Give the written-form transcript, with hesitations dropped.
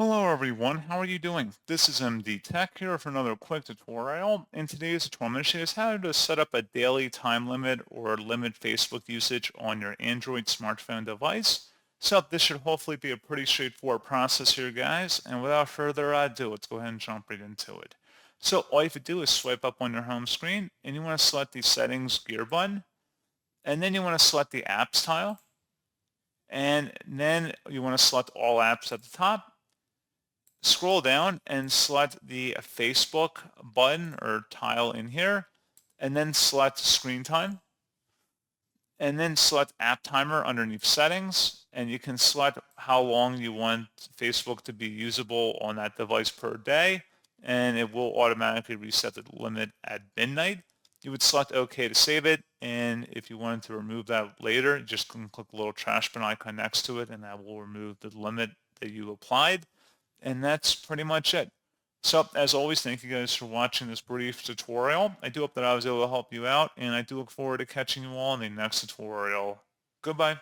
Hello everyone, how are you doing? This is MD Tech here for another quick tutorial. In today's tutorial, I'm going to show you how to set up a daily time limit or limit Facebook usage on your Android smartphone device. So this should hopefully be a pretty straightforward process here, guys. And without further ado, let's go ahead and jump right into it. So all you have to do is swipe up on your home screen and you want to select the settings gear button. And then you want to select the apps tile. And then you want to select all apps at the top. Scroll down and select the Facebook button or tile in here, and then select screen time, and then select app timer underneath settings, and you can select how long you want Facebook to be usable on that device per day, and it will automatically reset the limit at midnight. You would select OK to save it, and if you wanted to remove that later, just click the little trash bin icon next to it, and that will remove the limit that you applied. And that's pretty much it. So as always, thank you guys for watching this brief tutorial. I do hope that I was able to help you out, and I do look forward to catching you all in the next tutorial. Goodbye.